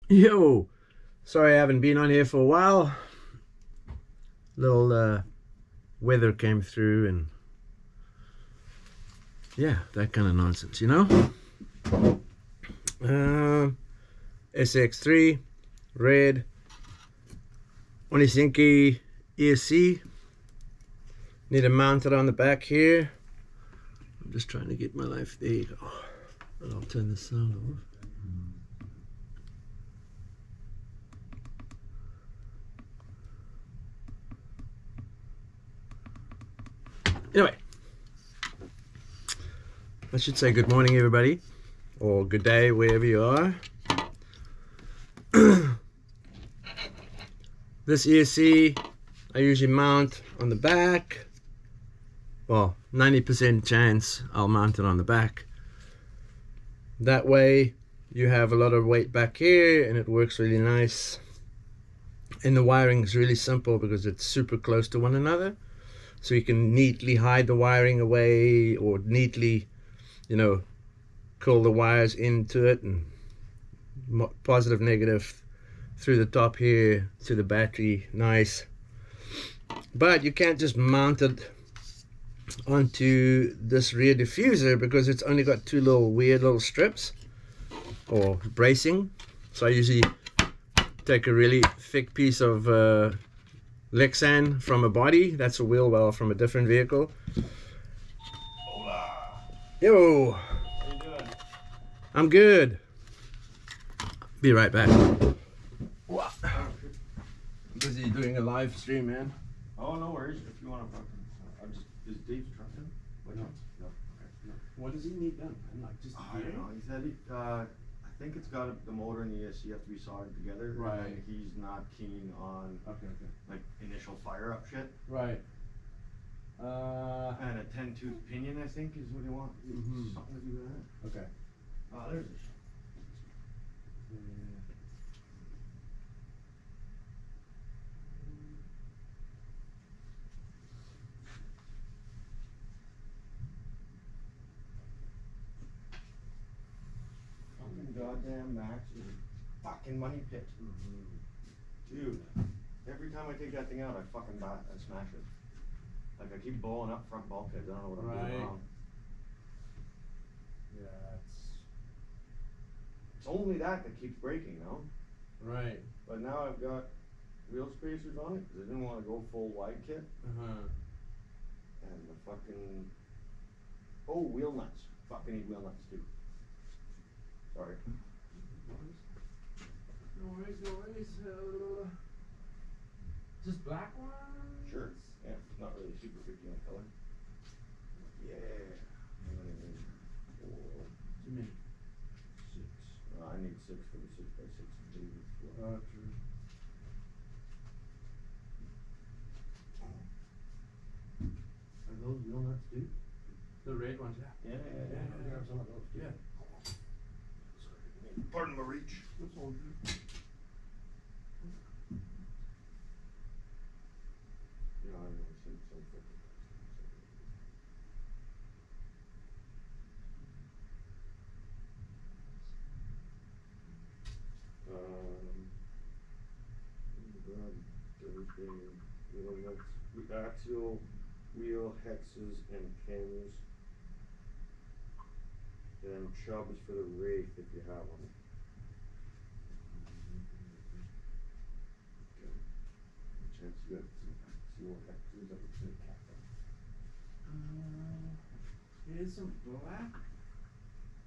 Yo, sorry I haven't been on here for a while. Little weather came through and yeah, that kind of nonsense, you know. SXIII, red, Onisinki ESC. Need to mount it on the back here. I'm just trying to get my life. There you go. And I'll turn the sound off. Anyway, I should say good morning, everybody, or good day, wherever you are. This ESC, I usually mount on the back. Well, 90% chance I'll mount it on the back. That way, you have a lot of weight back here, and it works really nice. And the wiring is really simple because it's super close to one another. So you can neatly hide the wiring away or neatly, you know, curl the wires into it and positive, negative through the top here to the battery. Nice. But you can't just mount it onto this rear diffuser because it's only got two little weird little strips or bracing. So I usually take a really thick piece of Lexan from a body. That's a wheel well from a different vehicle. Hola. Yo. How you doing? I'm good. Be right back. Wow. Busy doing a live stream, man. Oh, no worries. If you want to fucking, is Dave's truck in? No. Okay. No. What does he need done? I'm like, just I don't know. He said I think it's got the motor and the ESC have to be soldered together. Right. And he's not keen on Okay. like initial fire up shit. Right. And a 10-tooth pinion, I think, is what he wants. Something to do with that. Okay. Oh, there's a shot. Fucking goddamn Max is a fucking money pit. Dude, every time I take that thing out, I fucking smash it. Like I keep blowing up front bulkheads. I don't know what I'm doing wrong. Yeah, It's only that keeps breaking, no? right. But now I've got wheel spacers on it because I didn't want to go full wide kit. And the fucking wheel nuts. Fucking need wheel nuts too. Sorry. No worries. Just black ones? Sure. Yeah, not really super picky on color. Yeah. Too many. 6. I need 6 for the 6x6 too. True. Are those wheel nuts too? The red ones, yeah. Yeah. I'll grab some of those too. Yeah. Sorry. Pardon my reach. That's all good. Yeah, I know. Some fucking. Thursday, wheel nuts, axial wheel hexes and pins. And chubs for the Wraith if you have them. Okay. Chance you got some axial hexes that would fit cap them. Here's some black.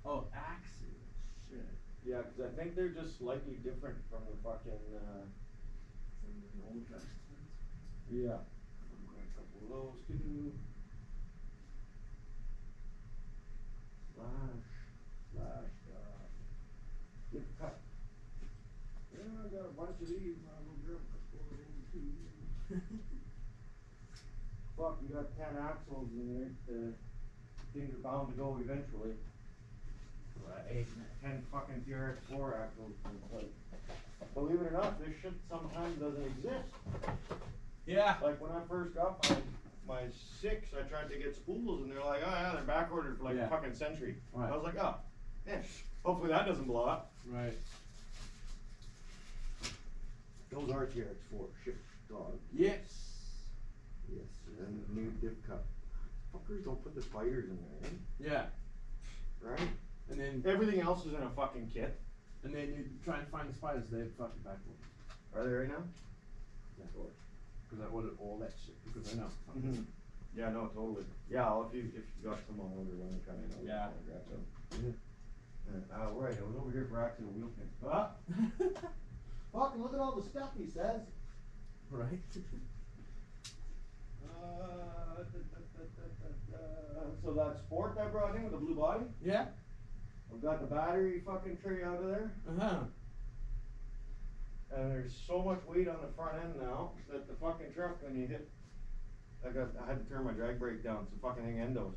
Oh, axes. Shit. Yeah, because I think they're just slightly different from the fucking, From the old Testament. yeah. I've got a couple of those too. Gift cut. Yeah, I got a bunch of these. I will grab a couple of those too. Fuck, you got 10 axles in there. Things are bound to go eventually. Right. 10 fucking TRX4 axles. Like, believe it or not, this shit sometimes doesn't exist. Yeah. Like when I first got my 6, I tried to get spools and they're like, oh yeah, they're back ordered for like a fucking century. Right. I was like, oh, yeah, hopefully that doesn't blow up. Right. those RTX 4 shit dog. Yes. Yes, and the new diff cup. Fuckers don't put the spiders in there, eh? Yeah. Right? And then Everything else is in a fucking kit. you try and find the spiders. They're fucking backwards. Are they right now? Yeah. Because I ordered all that shit because I know. Mm-hmm. Yeah, no, totally. Yeah, well, if you got some on order when they come in, I'll Yeah. grab some. Yeah. Right, I was over here for accident wheel pin. Ah! Fucking look at all the stuff he says. Right. So that Sport I brought in with the blue body, Yeah. I've got the battery fucking tray out of there, Uh-huh. and there's so much weight on the front end now that the fucking truck, when you hit, I had to turn my drag brake down, so fucking thing endos.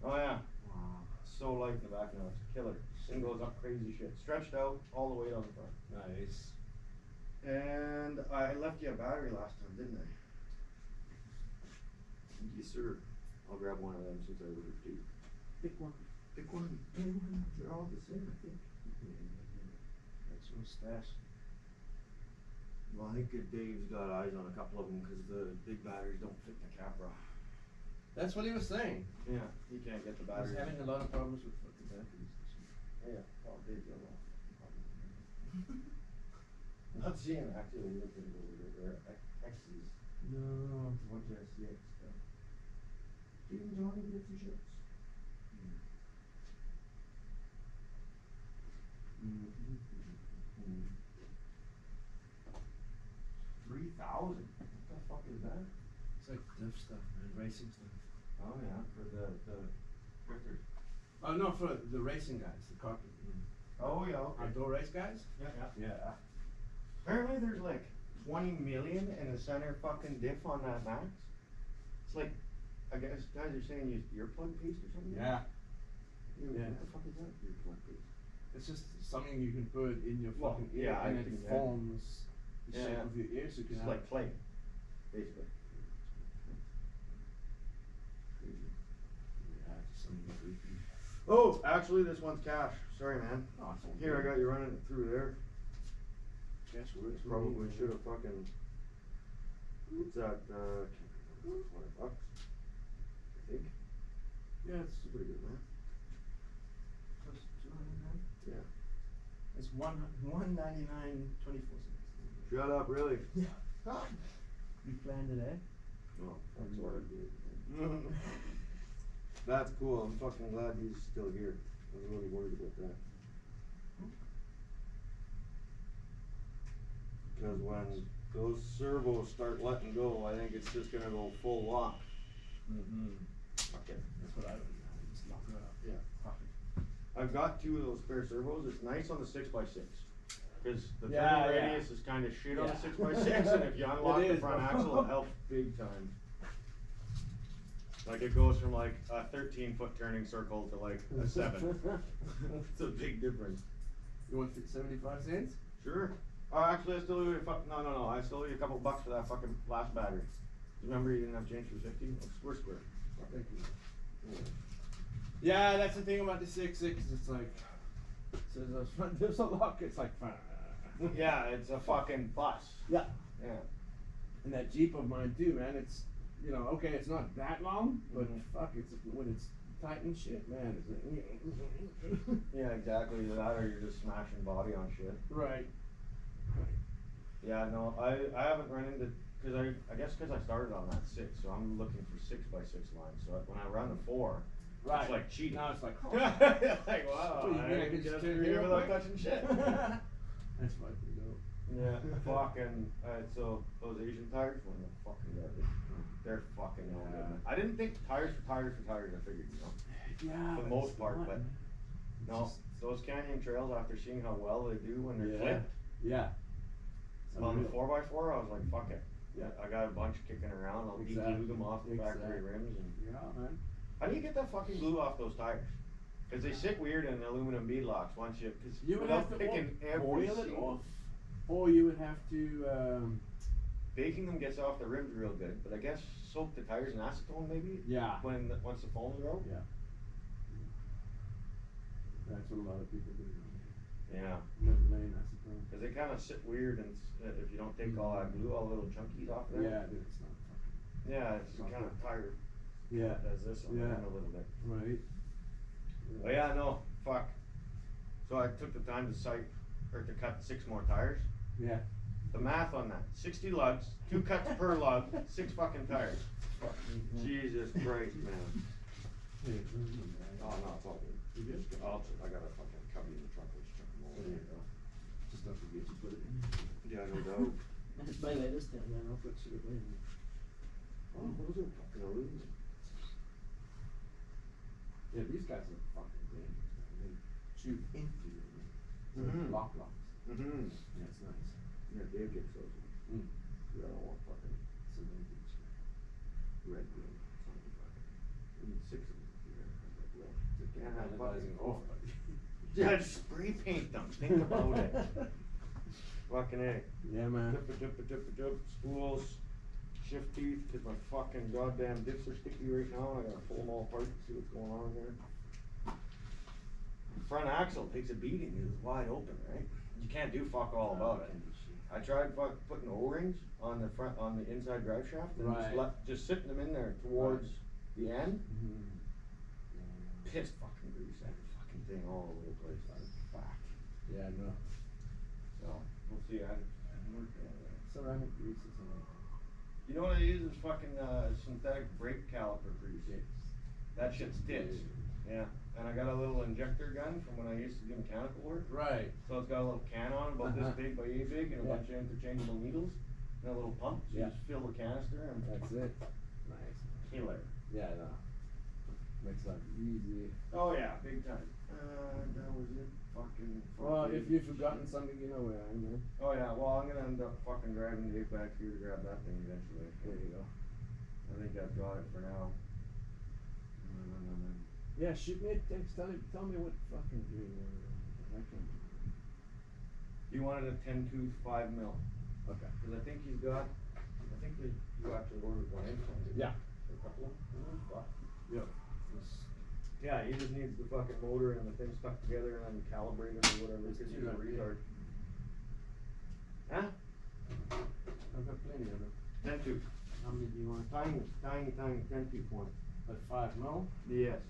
Oh yeah, Wow. so light in the back now, it's killer. Thing goes up crazy shit, stretched out, all the weight on the front. Nice. And I left you a battery last time, didn't I? Yes, sir. I'll grab one of them since I ordered two. Pick one. Pick one. They're all the same, I think. That's no stash. Well, I think Dave's got eyes on a couple of them because the big batteries don't fit the Capra. That's what he was saying. Yeah, he can't get the He was batteries. having a lot of problems with fucking batteries. Yeah, well, Dave's got a lot. Not seeing actually looking over there. X's. No. What did I see? Even Johnny gets some shirts. Mm-hmm. 3,000. What the fuck is that? It's like diff stuff, man. Racing stuff. Oh yeah, for the drifters. Oh no, for the racing guys, the carpet. Oh yeah, okay. Outdoor race guys? Yeah, yeah. Yeah. Apparently there's like 20 million in the center fucking diff on that max. It's like, I guess guys are saying use earplug paste or something. Yeah. Dude, Yeah. What the fuck is that? Earplug paste. It's just something you can put in your Well, fucking ear yeah, I and it think that- forms the Yeah, shape yeah. of your ear so you can It's have like clay, basically. Yeah, just something creepy. Oh, actually this one's cash. Sorry man. Oh, it's all Here, I good. got you running it through there. Guess works for Probably me, should man. have fucking, what's that, $20, I think. Yeah, it's It's pretty good, man. plus 209. Yeah. It's 199.24 cents. Shut up, really? Yeah. You planned it, eh? No, that's what I did. That's cool, I'm fucking glad he's still here. I was really worried about that. Because when those servos start letting go, I think it's just gonna go full lock. Mm-hmm. Okay. That's what I would do. Just lock it up. Yeah. Fuck it. I've got two of those spare servos, it's nice on the 6x6. Cause the Yeah, turning yeah. radius is kinda shit on the Yeah. 6x6, and if you unlock It the is. front axle, it helps big time. Like it goes from like a 13-foot turning circle to like a 7. It's a big difference. You want 75 cents? Sure. Actually, I still owe you no. I still owe you a couple bucks for that fucking last battery. Remember you didn't have change for 50? We're square. Thank you. Yeah, that's the thing about the 6.6. It's like, so there's a lock. It's like, Yeah, it's a fucking bus. Yeah. Yeah. And that Jeep of mine too, man. It's, you know, okay, it's not that long, but Mhm. fuck, it's when it's tight and shit, man. It's Yeah, exactly. That or you're just smashing body on shit. right. Yeah, no, I haven't run into, cause I guess cause I started on that 6, so I'm looking for 6x6 lines. So when I run the 4, Right. it's like cheating. Now it's like, Like wow, What, you mean I I can can just get turn through here here real without quick? touching shit. That's fucking dope. Yeah, fucking, so those Asian tires, when the fucking garbage. They're fucking no good, Yeah. man. I didn't think tires for tires for tires, I figured, you know. Yeah. For the but most it's part, not, but man. It's No, just- those canyon trails, after seeing how well they do when they're Yeah. flipped, Yeah. It's on the unreal. 4x4, I was like, fuck it. Yeah. I got a bunch kicking around, I'll Exactly. de-glue them off the factory Exactly. rims and. Yeah, man. How do you get that fucking glue off those tires? Cause they sit weird in aluminum beadlocks once you, cause You would without have to picking every boil it single- off, or you would have to, Baking them gets off the rims real good, but I guess soak the tires in acetone maybe? yeah. Once the foams are out? Yeah. That's what a lot of people do. Yeah. Mid-lane, I suppose. Because they kind of sit weird, and if you don't take all that glue, all the little chunkies off there. Yeah, dude, it's not fucking. Yeah, it's kind of tired. Yeah. Does this on the Yeah. end a little bit. Right. But yeah, no, fuck. So I took the time to cut 6 more tires. Yeah. The math on that: 60 lugs, 2 cuts per lug, 6 fucking tires. Jesus Christ, man. Hey, Oh no, it's all good. You good? I got a fucking cubby in the truck. Let's check them all. There you go. Just don't forget to put it in. Yeah, no doubt. By the way, this time, man, I'll put shit away. Oh, those are fucking aluminum. Yeah, these guys are fucking dangerous, man. They shoot into you. Mhm. Locks. Mm-hmm. Yeah, it's nice. Yeah, Dave gets those. Mm. Yeah, I don't want fucking Cemented. red glue. Something fucking. We need 6 of them here. I was like, well, they can't have Anodizing fucking off, buddy. Yeah, just spray paint them. Think about it. Fucking A. Yeah, man. Dip, spools, shift teeth, cause my fucking goddamn dips are sticky right now, and I gotta pull them all apart to see what's going on there. Front axle takes a beating, it's wide open, right? You can't do fuck all about it. I tried putting O-rings on the front, on the inside drive shaft, and Right. just sitting them in there towards the end. Mm-hmm. Pissed fucking grease that fucking thing all over the place. Fuck. Yeah, no. So, we'll see, I haven't worked on that. Ceramic grease is something. You know what I use is fucking synthetic brake caliper grease. That shit sticks. Yeah, and I got a little injector gun from when I used to do mechanical work. Right. So it's got a little can on it, about this big by yay big, and a Yeah. bunch of interchangeable needles, and a little pump. So Yeah. you just fill the canister and That's it. Nice. killer. Yeah, no. Makes life easy. Oh yeah, big time. That was it. Fucking. Well, if you've forgotten something, you know where I am, man. Oh yeah, well I'm gonna end up fucking driving Dave back here to grab that thing eventually. There you go. I think I've got it for now. Yeah, shoot me a text. Tell me what fucking gear you want. I can. He wanted a 10 tooth 5 mil. Okay. Cause I think he's got, you actually ordered one in from him. Yeah. A couple of them. Fuck. Yep. Yeah, he just needs the fucking motor and the thing stuck together and then calibrated or whatever, cause he's a retard. Huh? I've got plenty of them. 10 tooth. How many do you want? Tiny 10 tooth one. But 5 mil? Yes.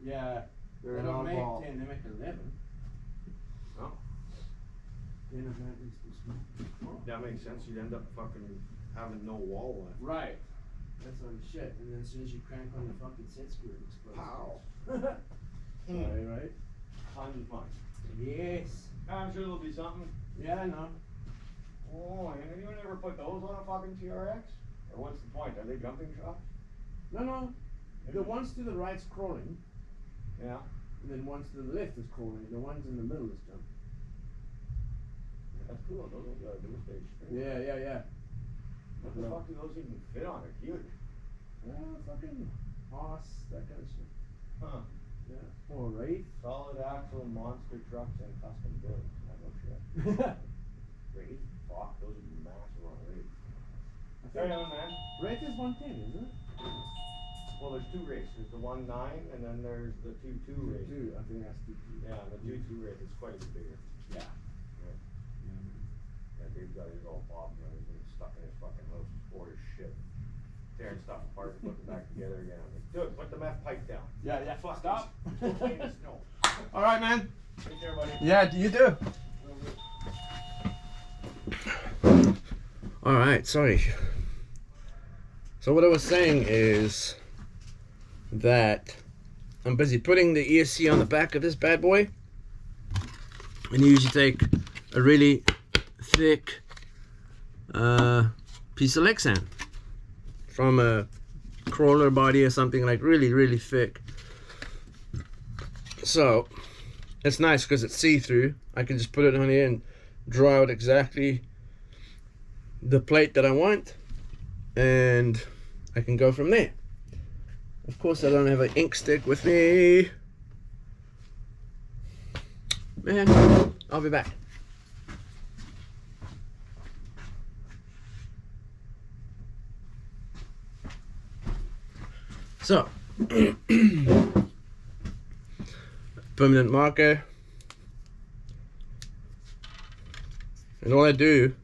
Yeah. They're They an don't make oddball. 10, they make 11. Oh, 10 apparently is too small. that makes sense. You'd end up fucking having no wall left. Right. That's on shit. And then as soon as you crank on the fucking set screw, it explodes. Pow. Sorry, right? Tons of fun. Yes. I'm sure there'll be something. Yeah, I know. Oh, and anyone ever put those on a fucking TRX? Or what's the point? Are they jumping shops? No. The ones to the right's crawling, Yeah. and then ones to the left is crawling. The ones in the middle is jumping. That's cool. Those ones got a dual stage. Yeah. What the fuck do those even fit on? They're huge. Fucking horse, that kind of shit. Huh. Yeah. Or Wraith. Solid axle, monster trucks, and custom builds. I no shit. Wraith? Fuck, those would be massive on Wraith. Right on, man. Wraith is 110, isn't it? Well, there's 2 Wraiths. There's the 1.9 and then there's the 2.2 Wraith. I think that's 2. Yeah, the 2.2 Wraith is quite a bit bigger. Yeah. Yeah, Dave's got his all bobbed and everything stuck in his fucking house. It's poor as shit. Tearing stuff apart, putting it back together again. I'm like, dude, put the meth pipe down. Yeah. Fuck Stop. this. Go play in the snow. All right, man. Take care, buddy. Yeah, you do. All right, sorry. So what I was saying is that I'm busy putting the ESC on the back of this bad boy, and you usually take a really thick piece of Lexan from a crawler body or something, like really thick. So it's nice because it's see-through. I can just put it on here and draw out exactly the plate that I want, and I can go from there. Of course, I don't have an ink stick with me. Man, I'll be back. So, permanent marker, And all I do,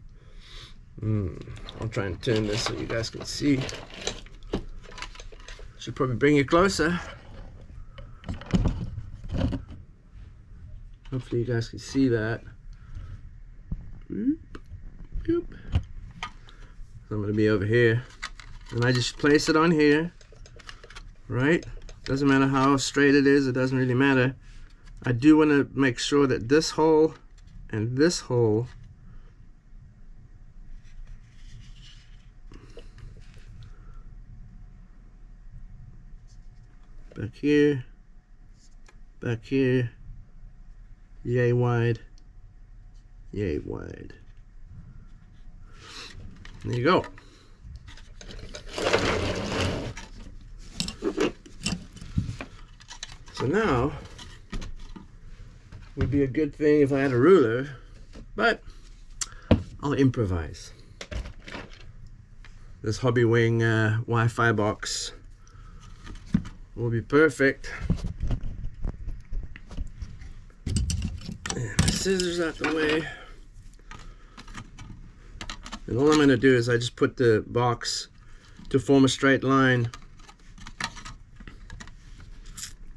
I'll try and turn this so you guys can see. Should probably bring you closer. Hopefully you guys can see that. Boop, boop. So I'm gonna be over here, and I just place it on here, right? Doesn't matter how straight it is, it doesn't really matter. I do want to make sure that this hole and this hole back here, yay wide, yay wide. There you go. So now would be a good thing if I had a ruler, but I'll improvise. This Hobby Wing Wi-Fi box will be perfect. And the scissors out the way. And all I'm going to do is I just put the box to form a straight line.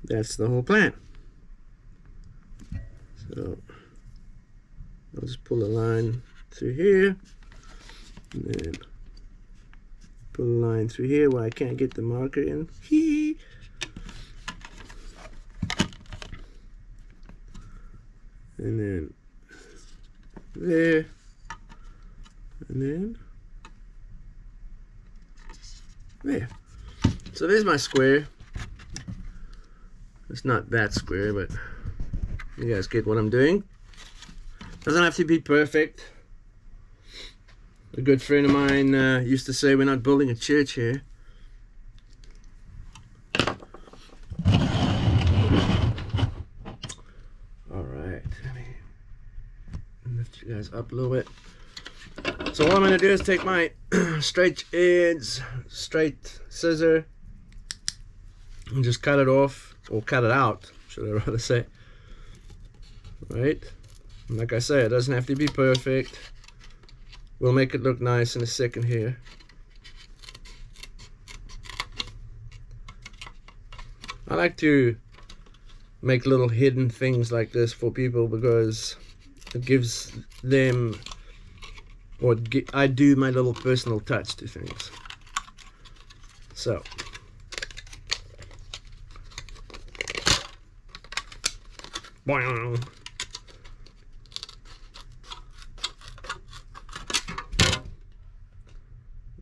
That's the whole plan. So I'll just pull a line through here, and then pull a line through here where I can't get the marker in. And then there, and then there. So there's my square. It's not that square, but you guys get what I'm doing. Doesn't have to be perfect. A good friend of mine used to say, we're not building a church here. Alright, let me lift you guys up a little bit. So all I'm going to do is take my straight scissor and just cut it off, or cut it out, should I rather say. Right? And like I say, it doesn't have to be perfect. We'll make it look nice in a second here. I like to make little hidden things like this for people because it gives them, or I do my little personal touch to things. So boing.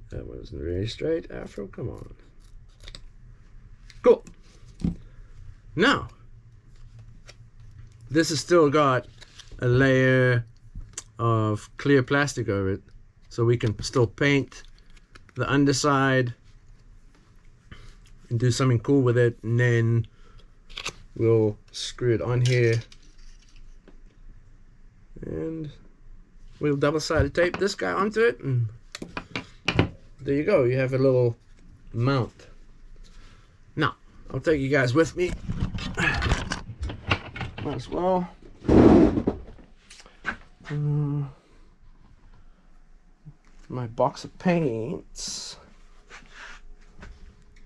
That wasn't very straight, Afro, come on. Cool. Now, this has still got a layer of clear plastic over it, so we can still paint the underside and do something cool with it, and then we'll screw it on here and we'll double-sided tape this guy onto it, and there you go, you have a little mount. Now I'll take you guys with me, might as well. My box of paints.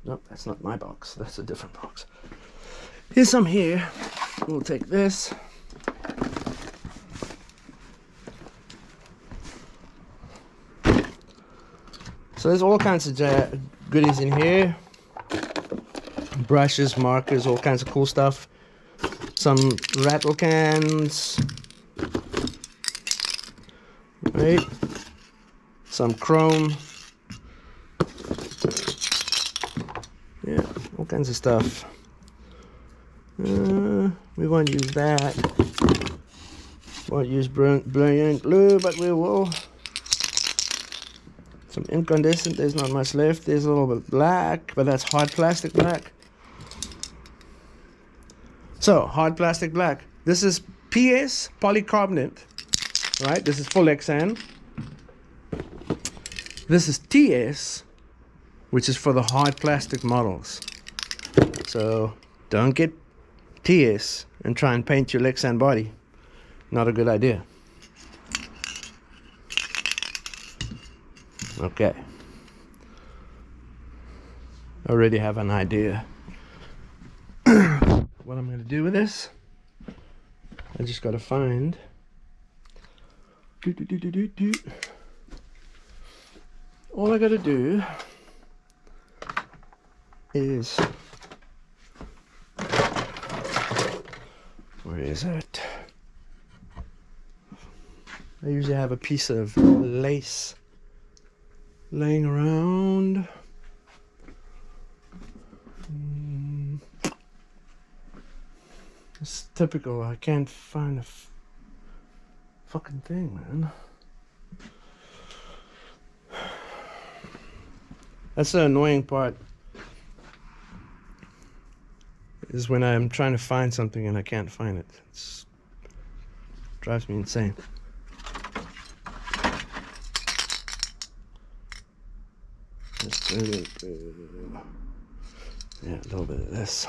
Nope, that's not my box, that's a different box. Here's some here. We'll take this. So there's all kinds of goodies in here. Brushes, markers, all kinds of cool stuff. Some rattle cans. Right? Some chrome. Yeah, all kinds of stuff. We won't use that. Won't use brilliant glue, but we will. Some incandescent, there's not much left. There's a little bit black, but that's hard plastic black. So, hard plastic black. This is PS polycarbonate, right? This is full Lexan. This is TS, which is for the hard plastic models. So, don't get TS and try and paint your Lexan body. Not a good idea. Okay. I already have an idea what I'm gonna do with this. I just gotta find all I gotta do is, where is it? I usually have a piece of lace laying around. It's typical. I can't find a fucking thing, man. That's the annoying part, is when I'm trying to find something and I can't find it. It drives me insane. Yeah, a little bit of this.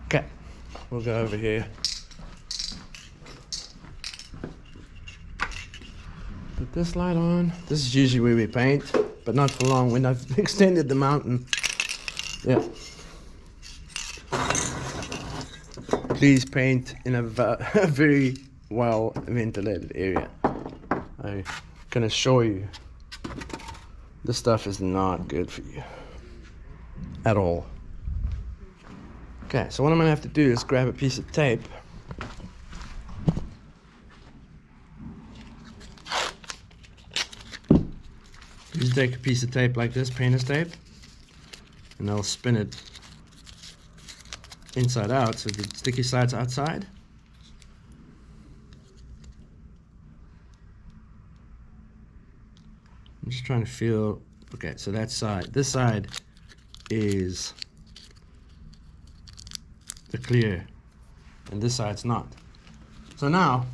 Okay, we'll go over here. Put this light on. This is usually where we paint, but not for long. When I've extended the mountain, yeah. Please paint in a very well ventilated area. I can assure you, this stuff is not good for you at all. Okay, so what I'm gonna have to do is grab a piece of tape. Just take a piece of tape like this, painter's tape, and I'll spin it inside out so the sticky side's outside. I'm just trying to feel, okay, so that side, this side is the clear, and this side's not. So now,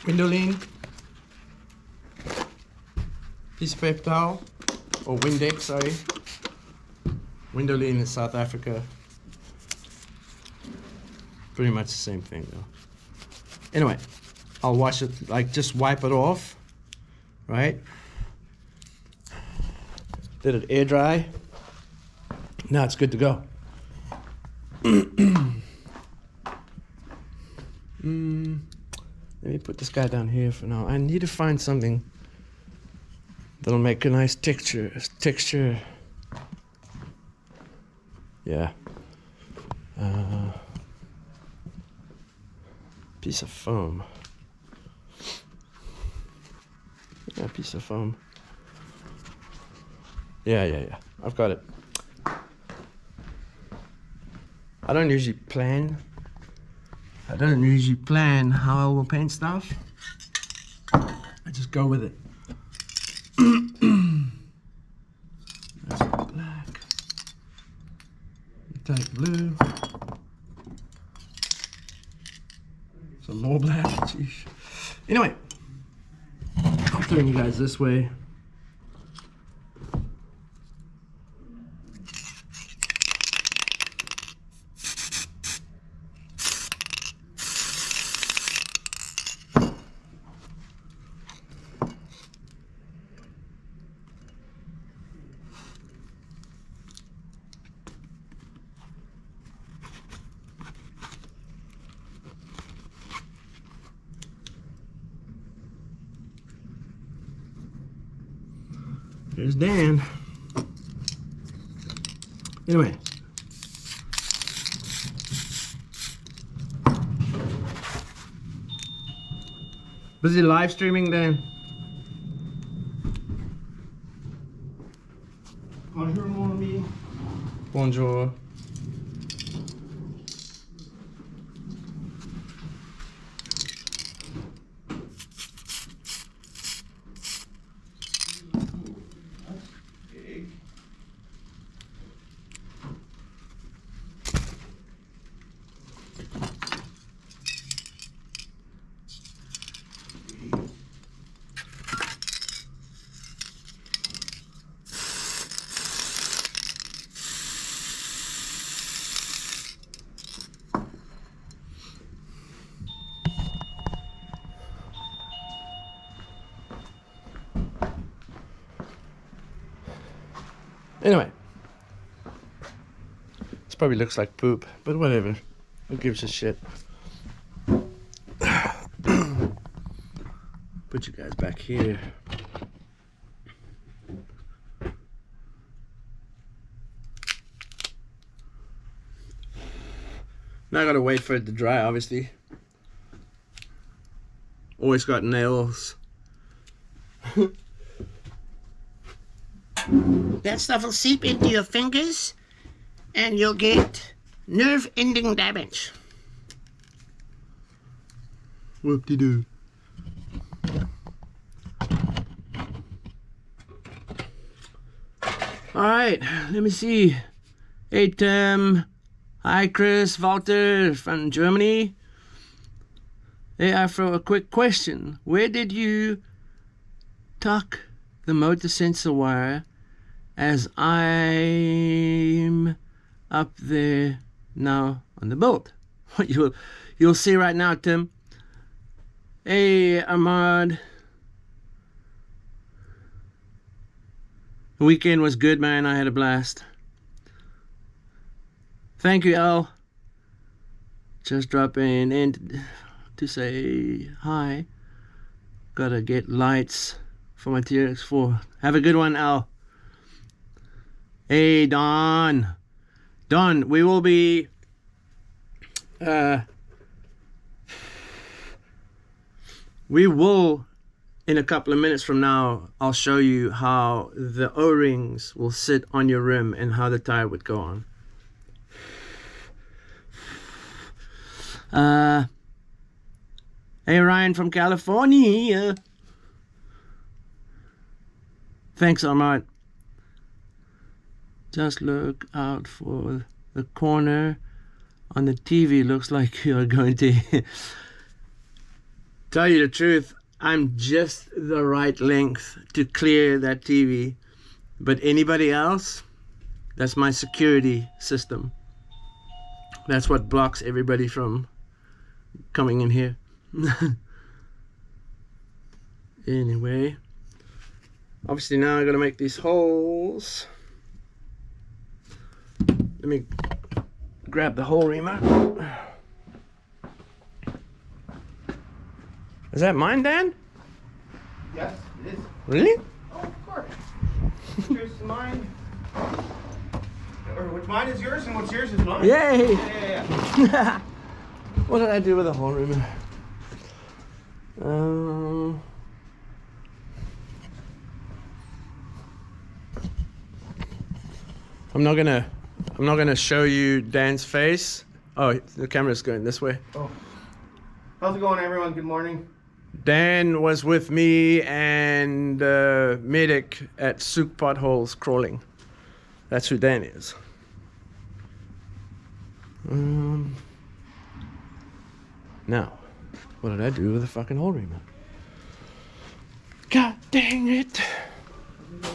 window lean, piece of paper towel, or Windex, sorry. Window lean in South Africa. Pretty much the same thing though. Anyway, I'll wash it, like just wipe it off, right? Let it air dry. Now it's good to go. Let me put this guy down here for now. I need to find something that'll make a nice texture. Yeah. Piece of foam. Yeah, piece of foam. Yeah. I've got it. I don't usually plan how I will paint stuff. I just go with it. That's black. Metallic blue. Some more black. Jeez. Anyway, I'll turn you guys this way. There's Dan. Anyway. Busy live streaming, Dan? Bonjour, mon ami. Bonjour. Anyway, this probably looks like poop, but whatever. Who gives a shit? Put you guys back here. Now I gotta wait for it to dry, obviously. Always got nails. That stuff will seep into your fingers and you'll get nerve ending damage. Whoop-de-doo. Alright, let me see. Hey Tim. Hi Chris, Walter from Germany. Hey Afro, a quick question. Where did you tuck the motor sensor wire as I'm up there now on the boat? You'll see right now, Tim. Hey Ahmad. The weekend was good, man. I had a blast. Thank you, Al. Just dropping in to say hi. Gotta get lights for my TRX4. Have a good one, Al. Hey, Don. Don, we will be... we will, in a couple of minutes from now, I'll show you how the O-rings will sit on your rim and how the tire would go on. Hey Ryan from California. Thanks, Ahmad. Just look out for the corner on the TV. Looks like you're going to... Tell you the truth, I'm just the right length to clear that TV. But anybody else, that's my security system. That's what blocks everybody from coming in here. Anyway, obviously now I gotta make these holes. Let me grab the hole reamer. Is that mine, Dan? Yes, it is. Really? Oh, of course. Here's mine. Or which mine is yours and what's yours is mine. Yay! Yeah. What did I do with the hole reamer? I'm not gonna show you Dan's face. Oh, the camera's going this way. Oh. How's it going, everyone? Good morning. Dan was with me and medic at Souk Potholes crawling. That's who Dan is. Now, what did I do with the fucking hole reamer? God dang it!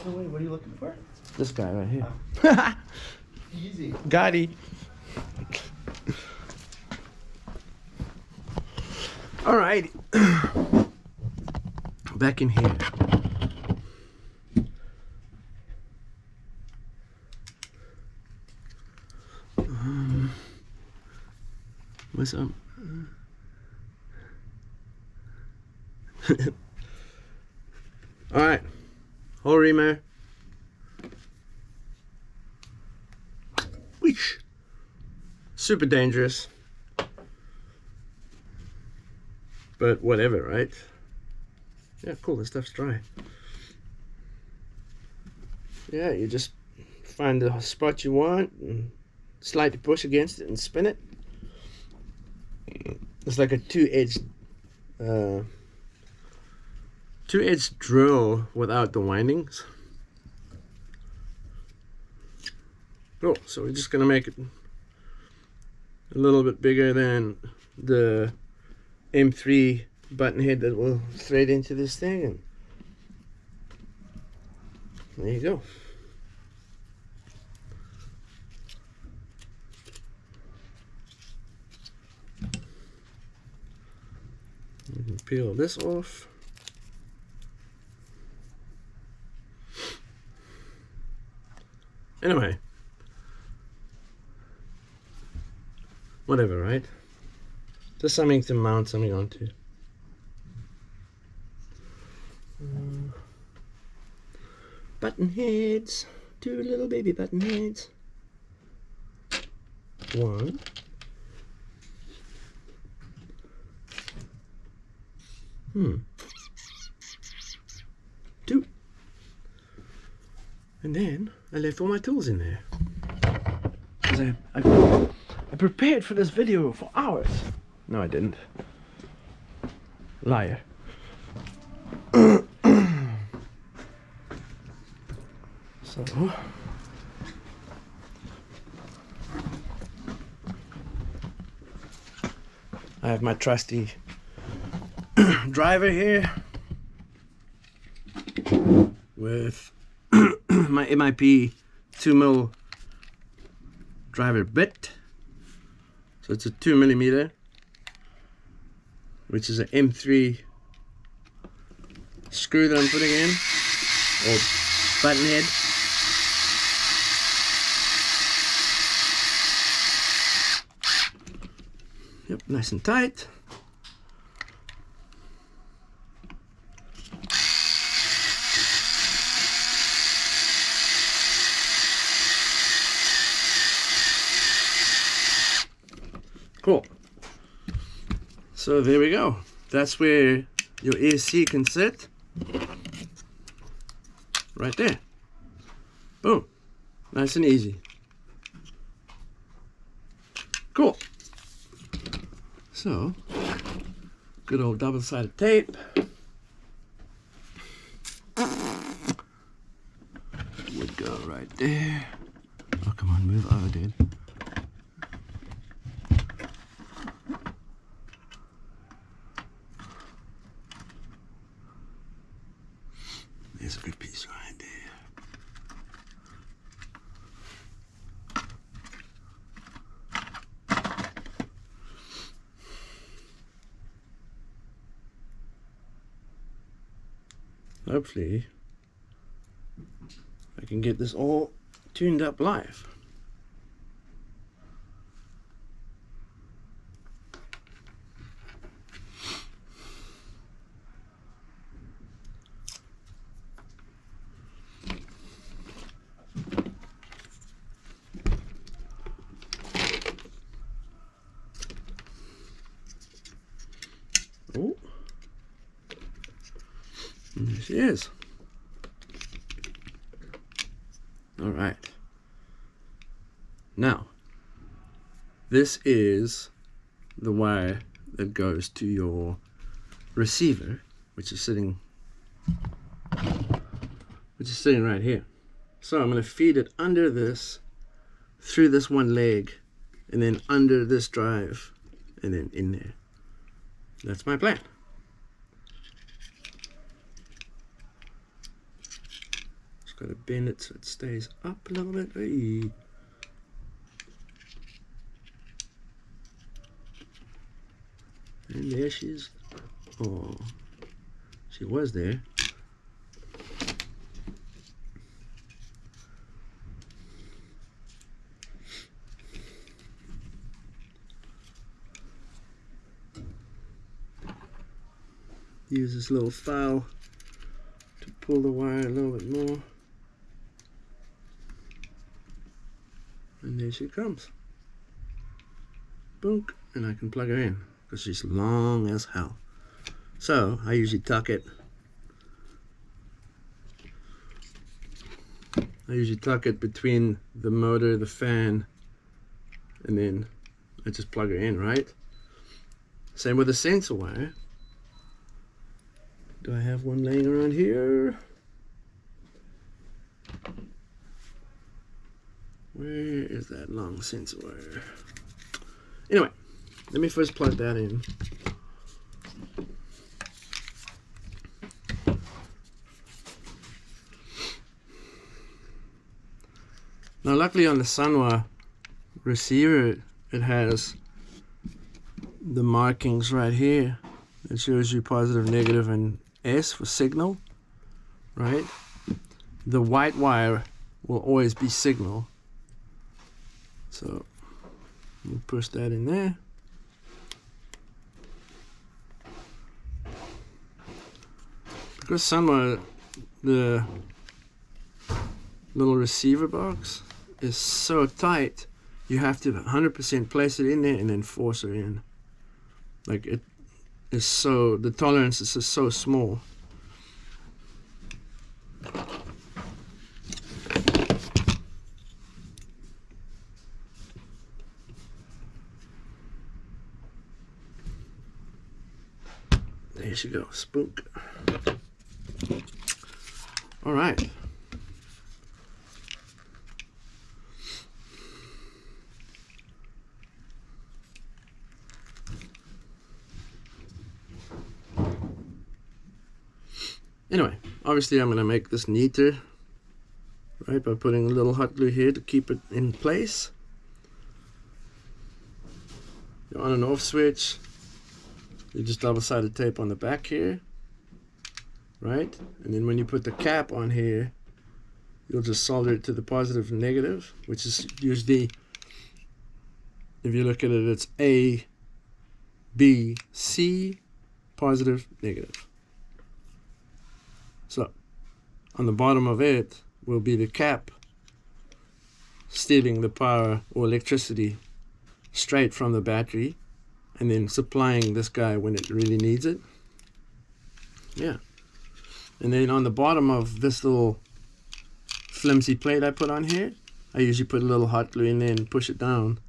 What are you looking for? This guy right here. Easy. Gotti. Alright. Back in here. What's up? Alright. Hole reamer. Whoosh. Super dangerous. But whatever, right? Yeah, cool, this stuff's dry. Yeah, you just find the spot you want and slightly push against it and spin it. It's like a two-edged drill without the windings. Oh, so we're just gonna make it a little bit bigger than the M3 button head that will thread into this thing, and there you go. You can peel this off. Anyway. Whatever, right? Just something to mount something onto. Button heads. 2 little baby button heads. 1. 2. And then I left all my tools in there. Because I prepared for this video for hours. No, I didn't. Liar. So I have my trusty driver here with my MIP 2mm driver bit. So it's a 2mm, which is an M3 screw that I'm putting in, or button head. Yep, nice and tight. Cool. So there we go. That's where your AC can sit. Right there. Boom. Nice and easy. Cool. So, good old double-sided tape. Would go right there. Oh, come on, move over, dude. There's a good piece right there. Hopefully, I can get this all tuned up live. Oh, and there she is. All right. Now, this is the wire that goes to your receiver, which is sitting right here. So I'm going to feed it under this, through this one leg, and then under this drive, and then in there. That's my plan. Just got to bend it so it stays up a little bit. Hey. And there she is. Oh, she was there. Use this little file to pull the wire a little bit more. And there she comes. Boom. And I can plug her in because she's long as hell. So I usually tuck it. Between the motor, the fan, and then I just plug her in, right? Same with the sensor wire. Do I have one laying around here? Where is that long sensor wire? Anyway, let me first plug that in. Now luckily on the Sanwa receiver, it has the markings right here. It shows you positive, negative, and S for signal, right? The white wire will always be signal. So we'll push that in there. Because somewhere the little receiver box is so tight, you have to 100% place it in there and then force it in. Like it is so, the tolerances are so small. There she goes, spook. All right. Anyway, obviously I'm going to make this neater, right, by putting a little hot glue here to keep it in place. Your on and off switch, you just double-sided tape on the back here, right? And then when you put the cap on here, you'll just solder it to the positive and negative, which is usually, if you look at it, it's A, B, C, positive, negative. So on the bottom of it will be the cap stealing the power or electricity straight from the battery and then supplying this guy when it really needs it. Yeah. And then on the bottom of this little flimsy plate I put on here, I usually put a little hot glue in there and push it down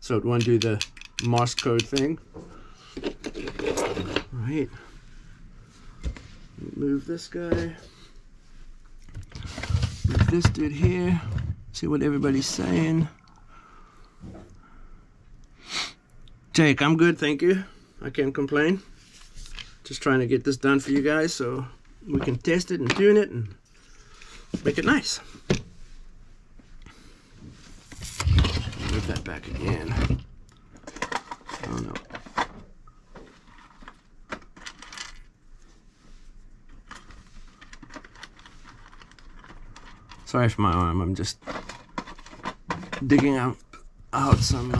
so it won't do the Morse code thing. Right. Move this guy. Move this dude here. See what everybody's saying. Jake, I'm good, thank you. I can't complain. Just trying to get this done for you guys so we can test it and tune it and make it nice. Move that back again. Oh no. Sorry for my arm, I'm just digging out some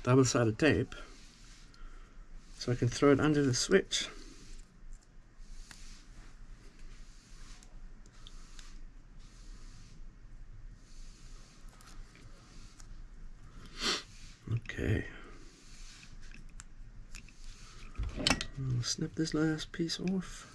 double-sided tape so I can throw it under the switch. Okay. I'll snip this last piece off.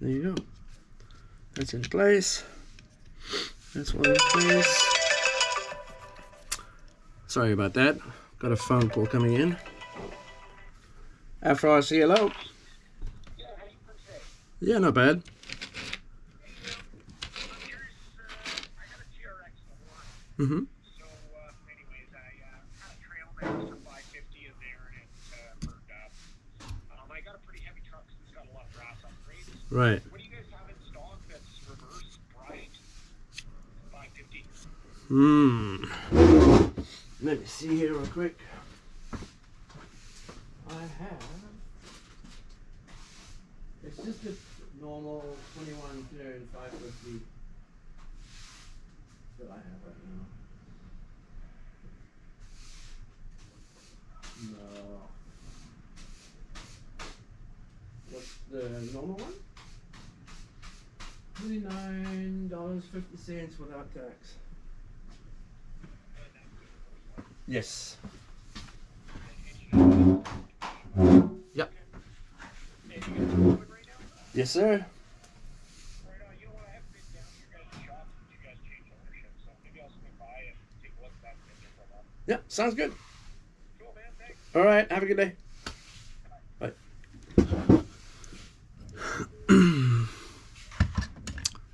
There you go. That's in place. That's all in place. Sorry about that. Got a phone call coming in. After I say hello. Yeah, not bad. Mm-hmm. So, anyways, I had a trail max for 550 in there and it burned up. I got a pretty heavy truck, so it's got a lot of brass upgrades. Right. What do you guys have in stock that's reverse brushed 550? Let me see here real quick. I have. It's just a normal 21 clear and 550 that I have right now. No. What's the normal one? $29.50 without tax. Yes. Yep. Yes, sir. Right on. You know what? I haven't been down to your guys' shop since you guys changed ownership, so maybe I'll swing by and take a look at that picture for a while. Yep, sounds good. Cool, man. Thanks. All right, have a good day. Bye.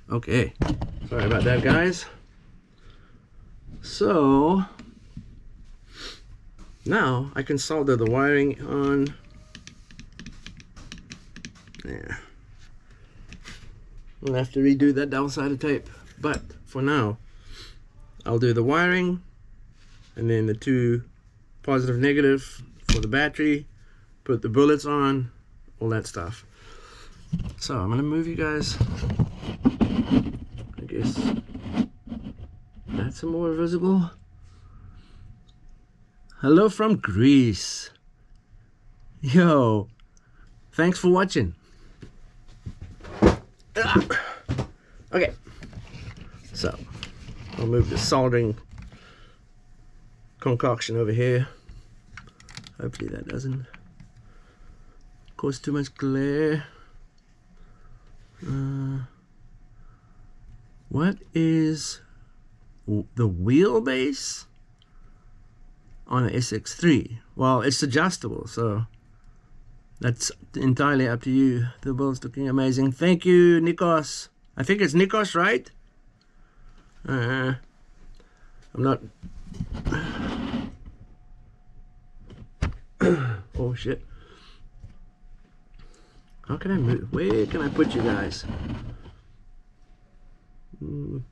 Okay, sorry about that, guys. So now I can solder the wiring on there. We'll have to redo that double-sided tape. But for now, I'll do the wiring and then the two positive negative for the battery, put the bullets on, all that stuff. So I'm gonna move you guys, I guess that's more visible. Hello from Greece. Yo, thanks for watching. Okay, so I'll move the soldering concoction over here. Hopefully that doesn't cause too much glare. What is the wheelbase on an SX3? Well, it's adjustable, so that's entirely up to you. The build's looking amazing. Thank you, Nikos. I think it's Nikos, right? I'm not... Oh shit. How can I move? Where can I put you guys?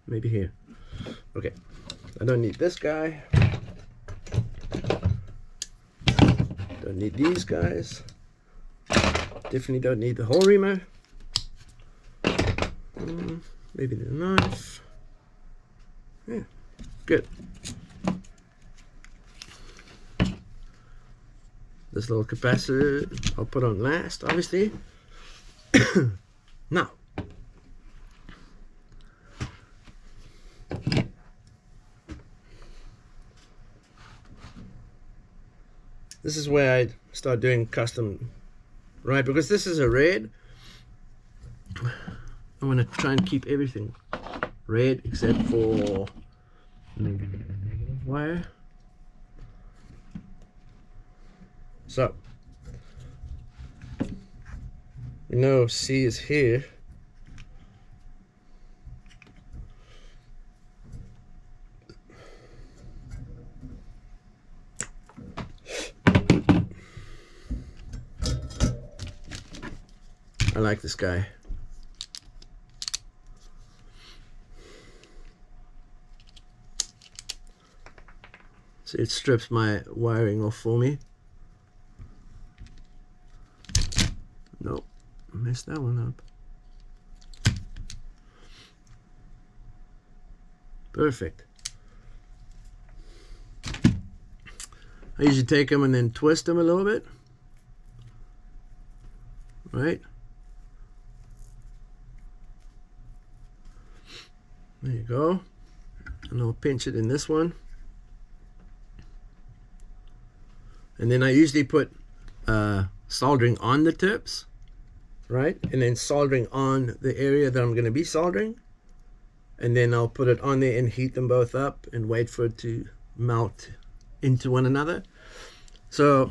Maybe here. Okay. I don't need this guy. Don't need these guys. Definitely don't need the whole reamer. Maybe the knife. Yeah, good. This little capacitor I'll put on last, obviously. Now, this is where I start doing custom, right? Because this is a red. I'm gonna try and keep everything red except for maybe the negative wire. So, you know C is here. I like this guy. So it strips my wiring off for me. Nope, messed that one up. Perfect. I usually take them and then twist them a little bit. Right? There you go. And I'll pinch it in this one. And then I usually put soldering on the tips, right? And then soldering on the area that I'm going to be soldering. And then I'll put it on there and heat them both up and wait for it to melt into one another. So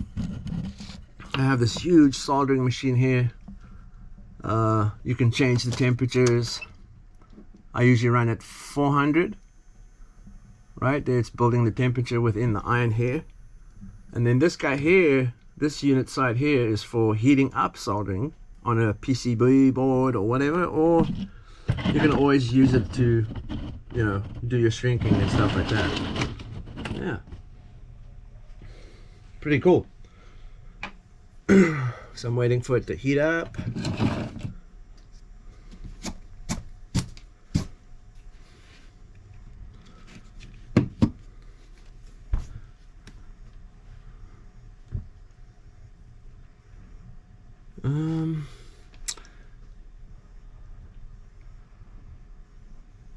I have this huge soldering machine here. You can change the temperatures. I usually run at 400. Right there, it's building the temperature within the iron here. And then this guy here, this unit side here, is for heating up soldering on a PCB board or whatever, or you can always use it to, you know, do your shrinking and stuff like that. Yeah, pretty cool. So I'm waiting for it to heat up.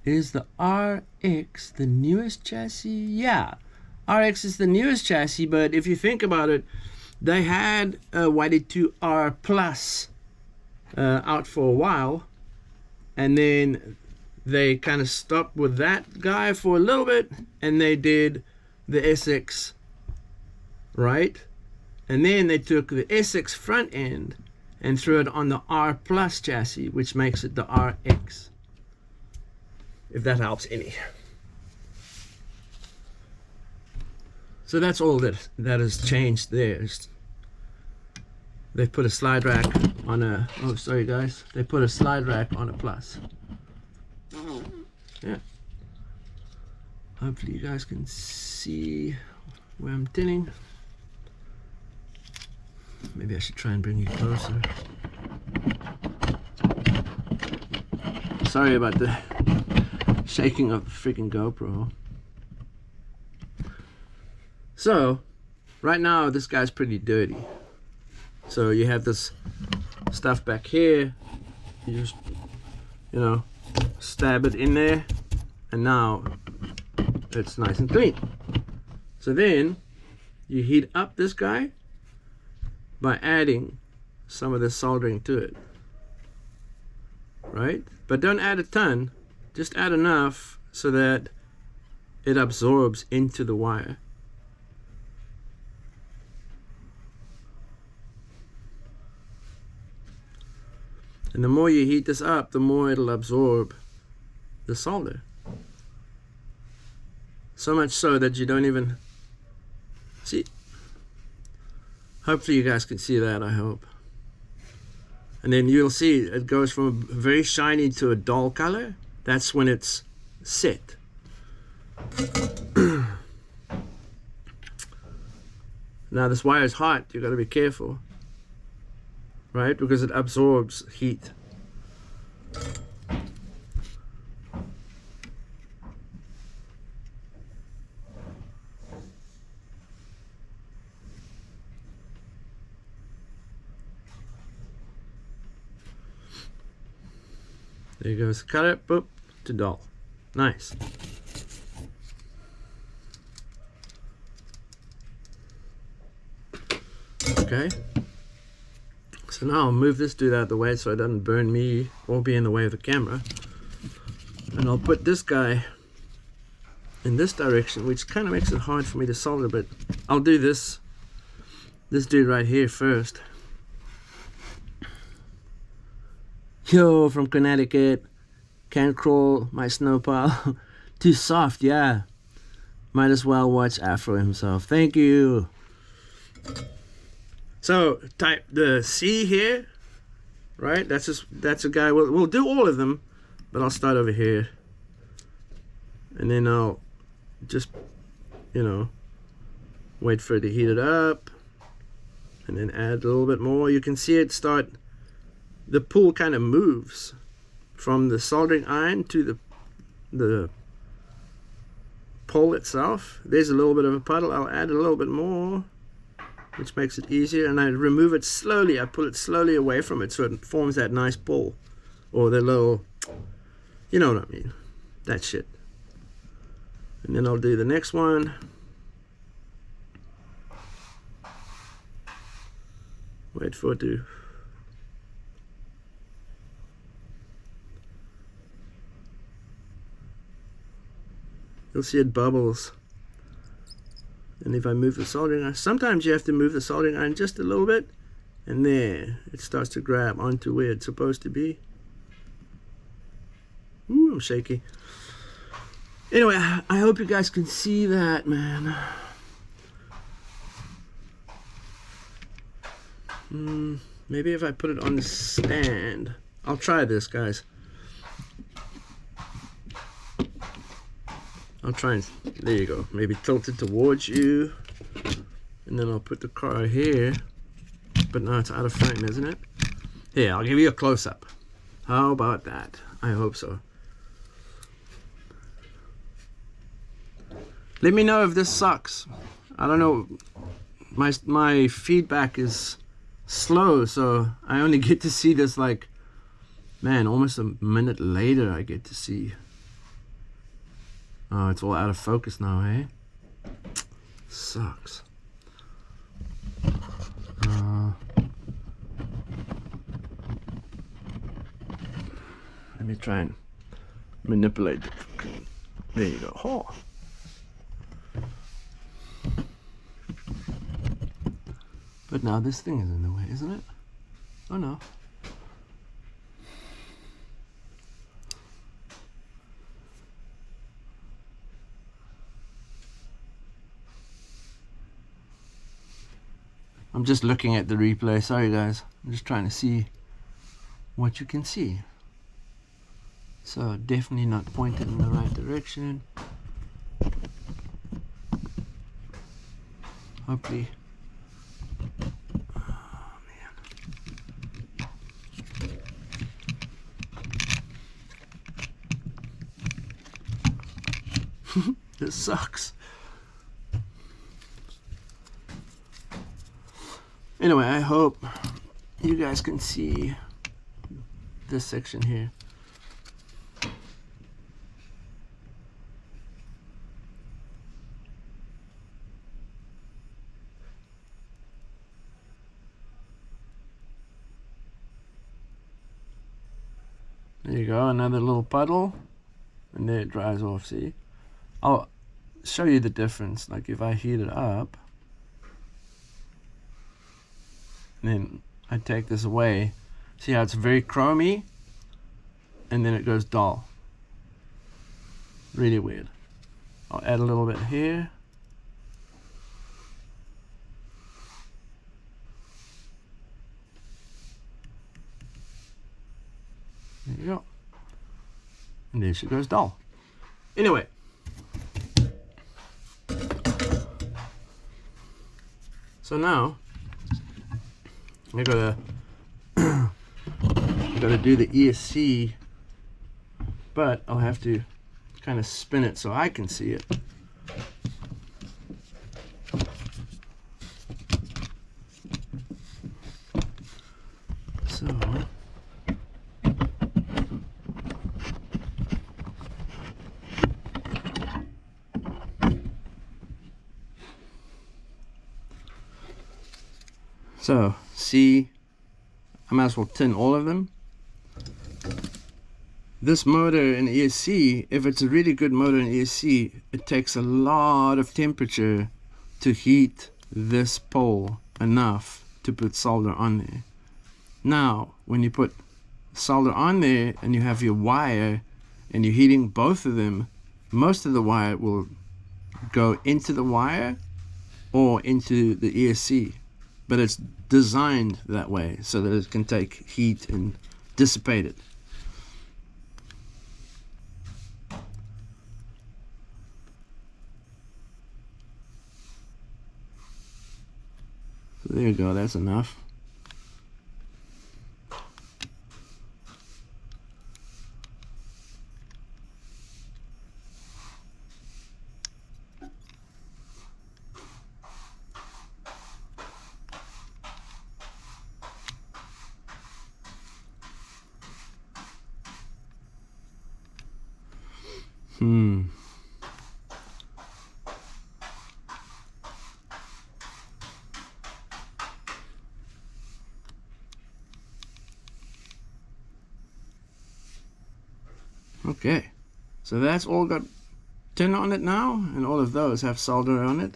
Is the RX the newest chassis? Yeah, RX is the newest chassis, but if you think about it, they had a YD2R Plus out for a while, and then they kind of stopped with that guy for a little bit, and they did the SX, right? And then they took the SX front end and threw it on the R Plus chassis, which makes it the RX. If that helps any. So that's all that has changed there. they put a slide rack on a, oh sorry guys, they put a slide rack on a plus. Yeah. Hopefully you guys can see where I'm tinning. Maybe I should try and bring you closer. Sorry about the shaking of the freaking GoPro. So, right now this guy's pretty dirty. So you have this stuff back here. You just, you know, stab it in there, and now it's nice and clean. So then you heat up this guy by adding some of the soldering to it, right? But don't add a ton, just add enough so that it absorbs into the wire. And the more you heat this up, the more it'll absorb the solder. So much so that you don't even see. Hopefully you guys can see that, I hope. And then you'll see it goes from a very shiny to a dull color. That's when it's set. Now this wire is hot, you got to be careful, right? Because it absorbs heat. There goes the color, boop, to dull. Nice. Okay. So now I'll move this dude out of the way so it doesn't burn me or be in the way of the camera. And I'll put this guy in this direction, which kind of makes it hard for me to solder, but I'll do this dude right here first. Yo, from Connecticut, can't crawl my snow pile. Too soft, yeah. Might as well watch Afro himself. Thank you. So type the C here, right? That's a guy. We'll do all of them, but I'll start over here, and then I'll just, you know, wait for it to heat it up, and then add a little bit more. You can see it start. The pool kind of moves from the soldering iron to the pole itself. There's a little bit of a puddle. I'll add a little bit more, which makes it easier, and I remove it slowly. I pull it slowly away from it so it forms that nice pool, or the little, you know what I mean, that shit. And then I'll do the next one. Wait for it to. You'll see it bubbles. And if I move the soldering iron, sometimes you have to move the soldering iron just a little bit, and there, it starts to grab onto where it's supposed to be. Ooh, I'm shaky. Anyway, I hope you guys can see that, man. Maybe if I put it on the stand. I'll try this, guys. I'll try and, there you go, maybe tilt it towards you, and then I'll put the car here, but now it's out of frame, isn't it? Here, I'll give you a close-up. How about that? I hope so. Let me know if this sucks. I don't know, my feedback is slow, so I only get to see this like, man, almost a minute later I get to see. Oh, it's all out of focus now, eh? Sucks. Let me try and manipulate it. There you go. Oh. But now this thing is in the way, isn't it? Oh no. I'm just looking at the replay. Sorry guys, I'm just trying to see what you can see. So definitely not pointed in the right direction. Hopefully. Oh man. This sucks. Anyway, I hope you guys can see this section here. There you go, another little puddle, and there it dries off, see? I'll show you the difference, like if I heat it up, and then I take this away, see how it's very chromy, and then it goes dull. Really weird. I'll add a little bit here. There you go. And there she goes dull. Anyway. So now I gotta do the ESC, but I'll have to kind of spin it so I can see it. So, see, I might as well tin all of them. This motor in ESC, if it's a really good motor in ESC, it takes a lot of temperature to heat this pole enough to put solder on there. Now, when you put solder on there and you have your wire and you're heating both of them, most of the wire will go into the wire or into the ESC. But it's designed that way so that it can take heat and dissipate it. So there you go, that's enough. Okay, so that's all got tin on it now, and all of those have solder on it.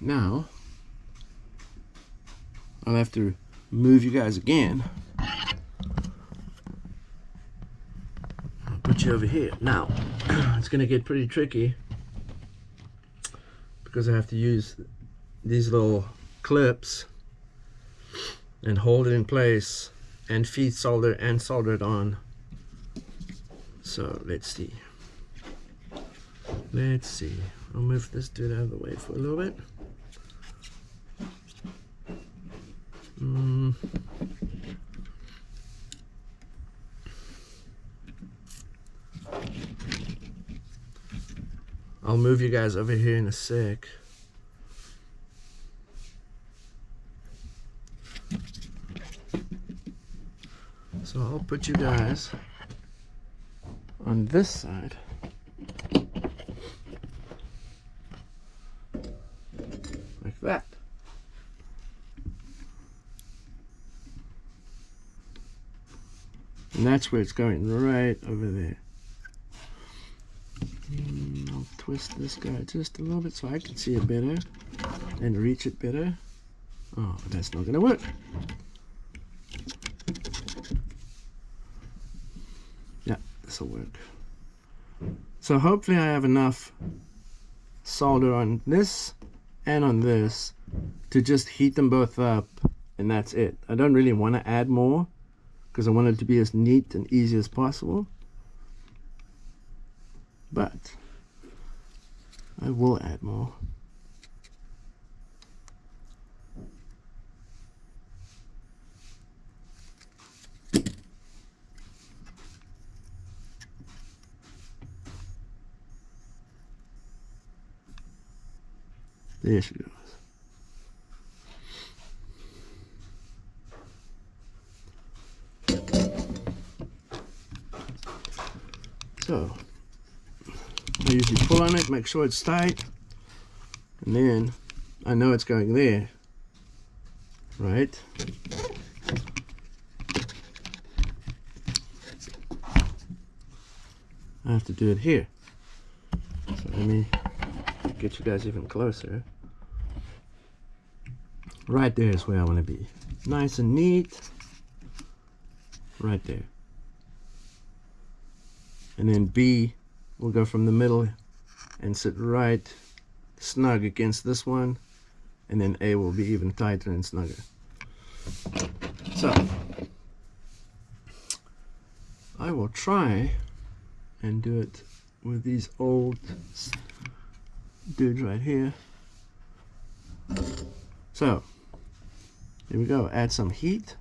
Now, I'll have to move you guys again. I'll put you over here. Now, it's going to get pretty tricky because I have to use these little clips and hold it in place and feed solder and solder it on. So let's see. I'll move this dude out of the way for a little bit. I'll move you guys over here in a sec. So I'll put you guys on this side. Like that. And that's where it's going, right over there. I'll twist this guy just a little bit so I can see it better and reach it better. Oh, that's not gonna work. Yeah, this will work. So hopefully I have enough solder on this and on this to just heat them both up, and that's it. I don't really want to add more because I want it to be as neat and easy as possible, but I will add more. There she goes. So I usually pull on it, make sure it's tight, and then I know it's going there, right? I have to do it here. So let me get you guys even closer. Right there is where I want to be. Nice and neat. Right there. And then B will go from the middle and sit right snug against this one. And then A will be even tighter and snugger. So I will try and do it with these old dudes right here. So here we go. Add some heat.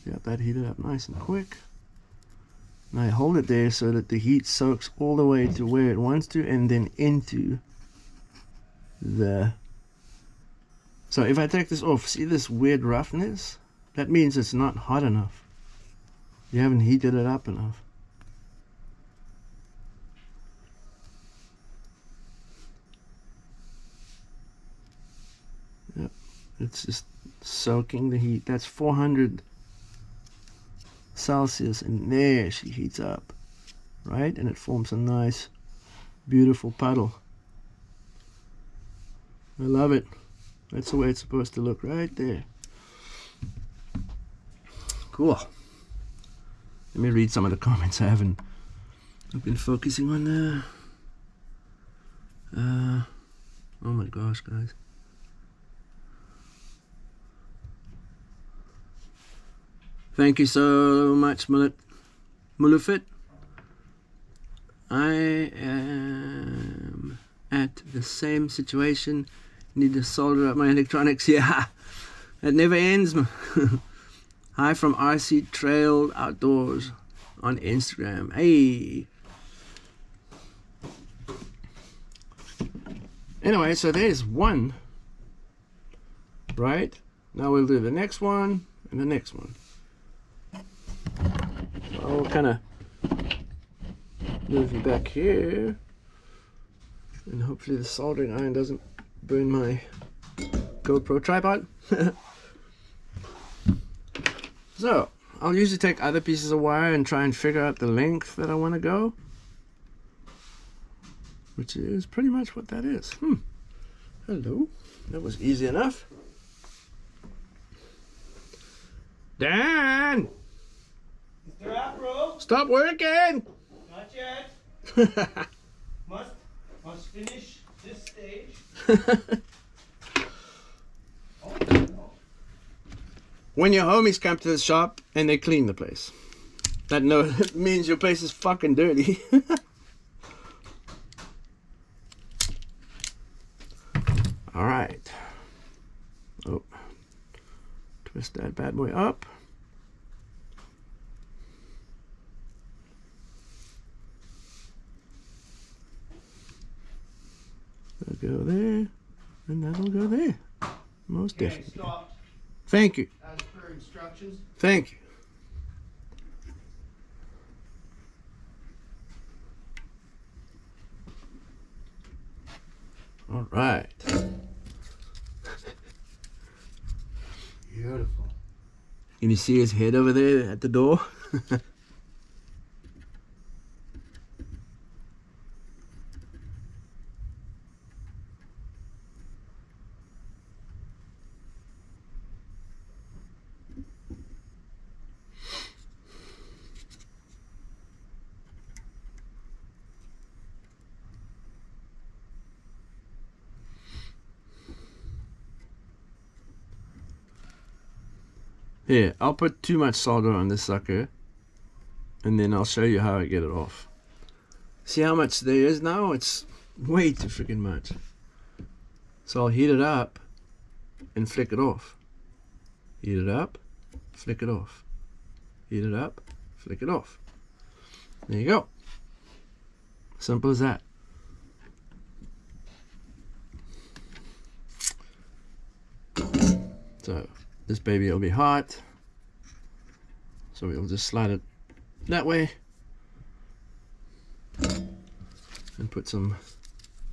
Yep, that heated up nice and quick. And I hold it there so that the heat soaks all the way to where it wants to, and then into the... So if I take this off, see this weird roughness? That means it's not hot enough. You haven't heated it up enough. Yep, it's just soaking the heat. That's 400 Celsius, and there she heats up, right? And it forms a nice, beautiful puddle. I love it. That's the way it's supposed to look, right there. Cool. Let me read some of the comments. I've been focusing on the oh my gosh, guys. Thank you so much, Mulufit. I am at the same situation. Need to solder up my electronics. Yeah, it never ends. Hi from RC Trail Outdoors on Instagram. Hey. Anyway, so there's one. Right? Now we'll do the next one and the next one. I'll kind of move you back here, and hopefully the soldering iron doesn't burn my GoPro tripod. So I'll usually take other pieces of wire and try and figure out the length that I want to go, which is pretty much what that is. Hello, that was easy enough. Dan! Mr. Afro, Stop working! not yet. Must finish this stage. Oh, no. When your homies come to the shop and they clean the place, that means your place is fucking dirty. All right. Oh, twist that bad boy up. That'll go there, and that'll go there. Most Okay, definitely. stop. Thank you. As per instructions. Thank you. All right. Beautiful. Can you see his head over there at the door? Here, I'll put too much solder on this sucker, and then I'll show you how I get it off. See how much there is now? It's way too freaking much. So I'll heat it up and flick it off. Heat it up, flick it off. Heat it up, flick it off. There you go. Simple as that. So this baby will be hot. So we'll just slide it that way. And put some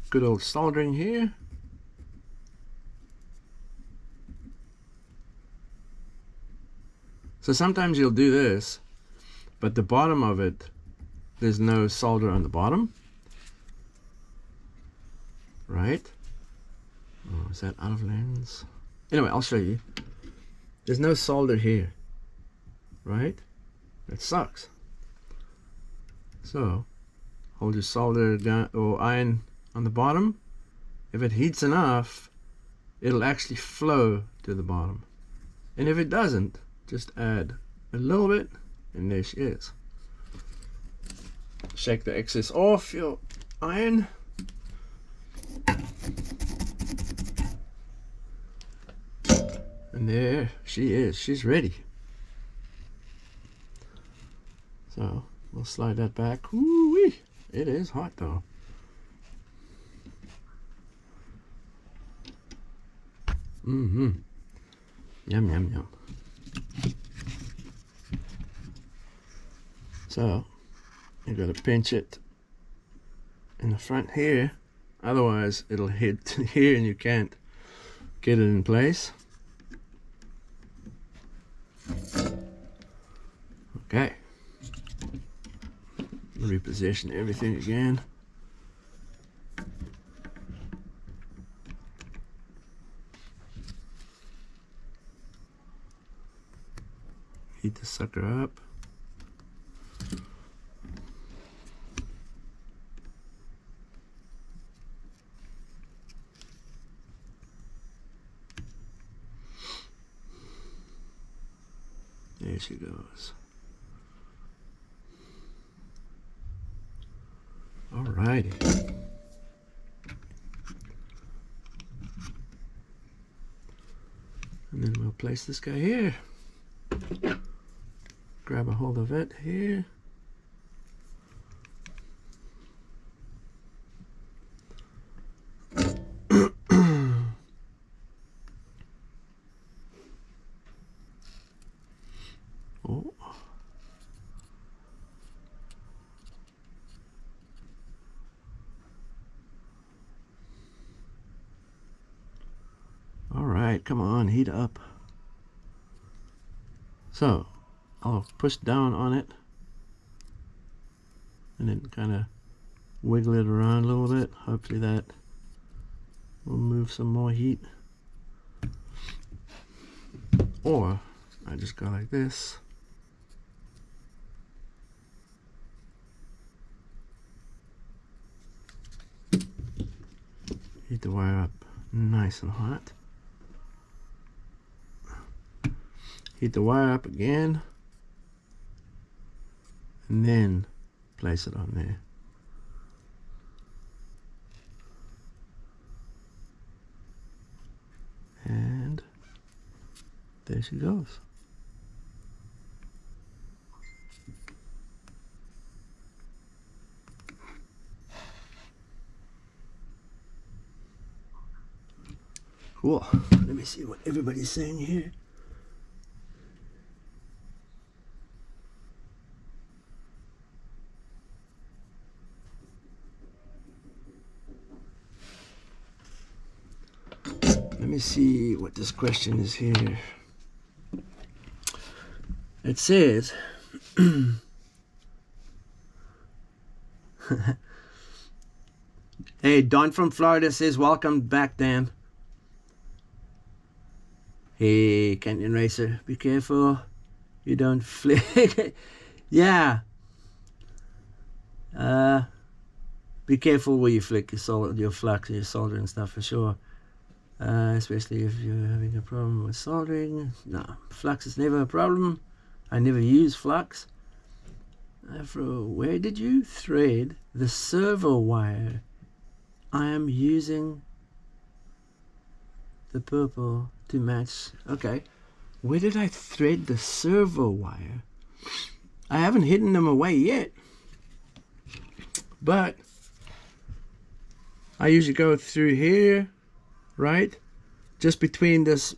good old soldering here. So sometimes you'll do this, but the bottom of it, there's no solder on the bottom. Right? Oh, is that out of lens? Anyway, I'll show you. There's no solder here. Right? That sucks. So hold your solder down or iron on the bottom. If it heats enough, it'll actually flow to the bottom. And if it doesn't, just add a little bit, and there she is. Shake the excess off your iron. And there she is. She's ready. So we'll slide that back. Woo-wee. It is hot though. Mm-hmm. Yum, yum, yum. So you gotta pinch it in the front here, otherwise it'll hit here and you can't get it in place. Okay. Reposition everything again. Heat the sucker up. There she goes. Alrighty. And then we'll place this guy here. Grab a hold of it here. Oh. All right, come on, heat up. So I'll push down on it and then kind of wiggle it around a little bit. Hopefully that will move some more heat. Or I just go like this. Heat the wire up nice and hot. Heat the wire up again, and then place it on there. And there she goes. Cool. Let me see what everybody's saying here. Let me see what this question is here. It says, hey, Don from Florida says, welcome back, Dan. Hey, Canyon Racer, be careful. You don't flick. Yeah. Be careful where you flick your flux, your solder and stuff for sure. especially if you're having a problem with soldering. No, flux is never a problem. I never use flux. Afro, where did you thread the servo wire? I am using the purple to match. Okay, where did I thread the servo wire? I haven't hidden them away yet, but I usually go through here, right, just between this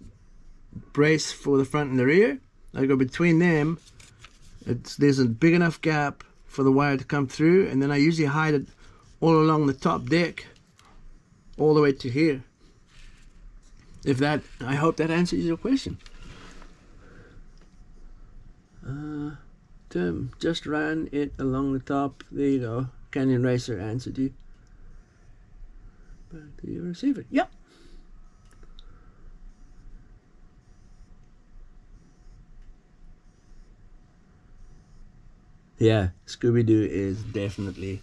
brace for the front and the rear. I go between them. There's a big enough gap for the wire to come through, and then I usually hide it all along the top deck all the way to here. I hope that answers your question. Tim, just ran it along the top. There you go. Canyon Racer answered you. Back to your receiver. Yep. Yeah, Scooby-Doo is definitely